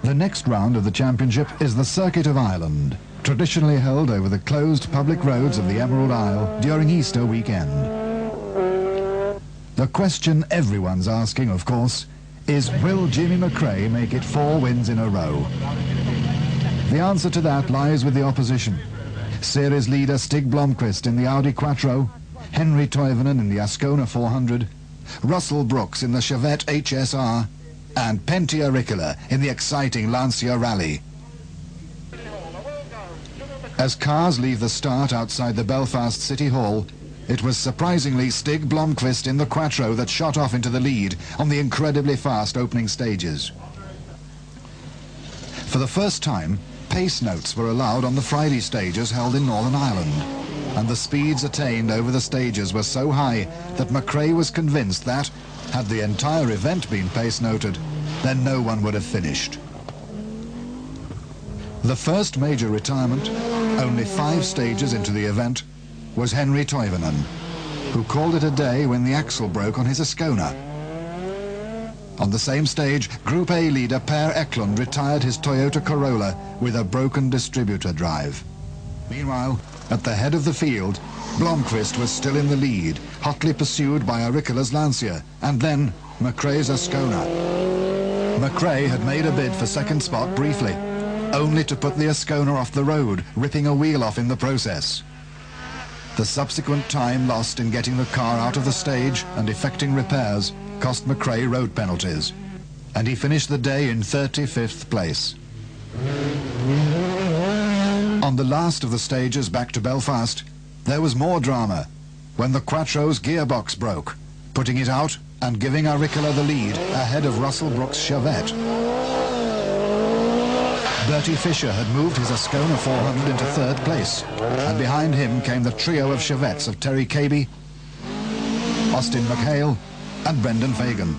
The next round of the championship is the Circuit of Ireland, traditionally held over the closed public roads of the Emerald Isle during Easter weekend. The question everyone's asking, of course, is will Jimmy McRae make it 4 wins in a row? The answer to that lies with the opposition. Series leader Stig Blomqvist in the Audi Quattro, Henry Toivonen in the Ascona 400, Russell Brooks in the Chevette HSR, and Pentti Rikkilä in the exciting Lancia Rally. As cars leave the start outside the Belfast City Hall, it was surprisingly Stig Blomqvist in the Quattro that shot off into the lead on the incredibly fast opening stages. For the first time, pace notes were allowed on the Friday stages held in Northern Ireland, and the speeds attained over the stages were so high that McRae was convinced that, had the entire event been pace noted, then no one would have finished. The first major retirement, only 5 stages into the event, was Henry Toivonen, who called it a day when the axle broke on his Ascona. On the same stage, Group A leader Per Eklund retired his Toyota Corolla with a broken distributor drive. Meanwhile, at the head of the field, Blomqvist was still in the lead, hotly pursued by Rikkilä's Lancia, and then McRae's Ascona. McRae had made a bid for second spot briefly, only to put the Ascona off the road, ripping a wheel off in the process. The subsequent time lost in getting the car out of the stage and effecting repairs cost McRae road penalties, and he finished the day in 35th place. On the last of the stages back to Belfast, there was more drama when the Quattro's gearbox broke, putting it out and giving Rikkilä the lead ahead of Russell Brooks' Chevette. Bertie Fischer had moved his Ascona 400 into 3rd place, and behind him came the trio of Chevettes of Terry Cabey, Austin McHale, and Brendan Fagan.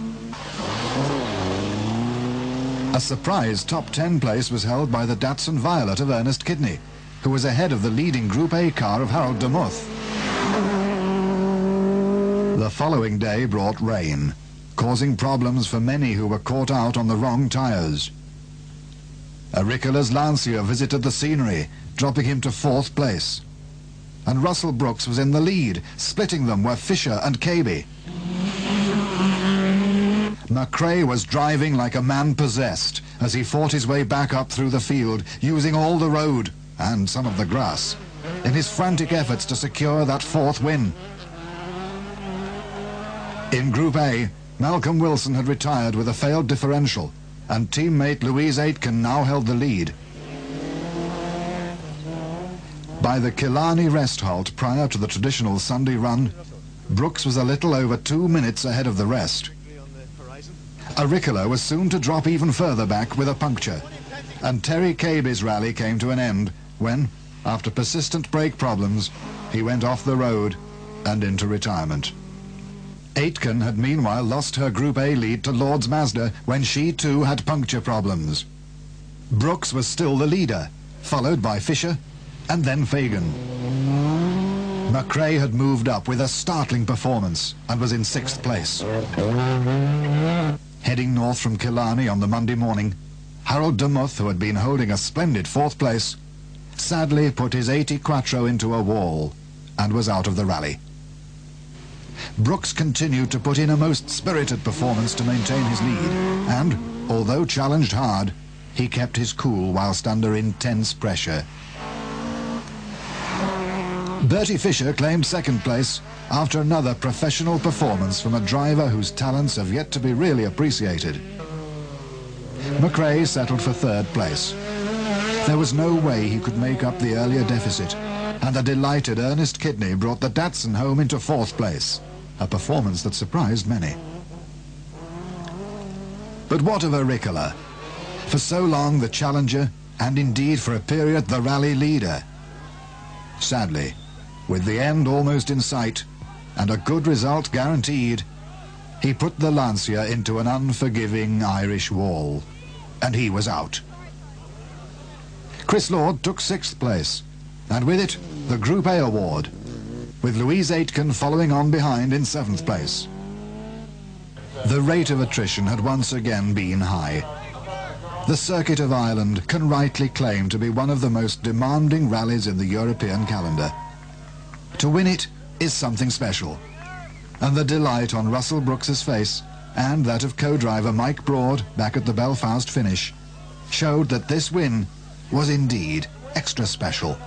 A surprise top 10 place was held by the Datsun Violet of Ernest Kidney, who was ahead of the leading Group A car of Harold de Muth. The following day brought rain, causing problems for many who were caught out on the wrong tyres. Rikkilä's Lancia visited the scenery, dropping him to 4th place. And Russell Brooks was in the lead. Splitting them were Fischer and Cabey. McRae was driving like a man possessed as he fought his way back up through the field, using all the road and some of the grass in his frantic efforts to secure that 4th win. In Group A, Malcolm Wilson had retired with a failed differential, and teammate Louise Aitken now held the lead. By the Killarney rest halt prior to the traditional Sunday run, Brooks was a little over 2 minutes ahead of the rest. Rikkilä was soon to drop even further back with a puncture, and Terry Cabey's rally came to an end when, after persistent brake problems, he went off the road and into retirement. Aitken had meanwhile lost her Group A lead to Lord's Mazda when she too had puncture problems. Brooks was still the leader, followed by Fischer and then Fagan. McRae had moved up with a startling performance and was in 6th place. Heading north from Killarney on the Monday morning, Harold de Muth, who had been holding a splendid 4th place, sadly put his 80 Quattro into a wall and was out of the rally. Brooks continued to put in a most spirited performance to maintain his lead, and, although challenged hard, he kept his cool whilst under intense pressure. Bertie Fischer claimed 2nd place after another professional performance from a driver whose talents have yet to be really appreciated. McRae settled for 3rd place. There was no way he could make up the earlier deficit, and the delighted Ernest Kidney brought the Datsun home into 4th place, a performance that surprised many. But what of Rikkilä? For so long the challenger, and indeed for a period the rally leader. Sadly, with the end almost in sight, and a good result guaranteed, he put the Lancia into an unforgiving Irish wall, and he was out. Chris Lord took 6th place, and with it, the Group A award, with Louise Aitken following on behind in 7th place. The rate of attrition had once again been high. The Circuit of Ireland can rightly claim to be one of the most demanding rallies in the European calendar. To win it is something special, and the delight on Russell Brooks's face and that of co-driver Mike Broad back at the Belfast finish showed that this win was indeed extra special.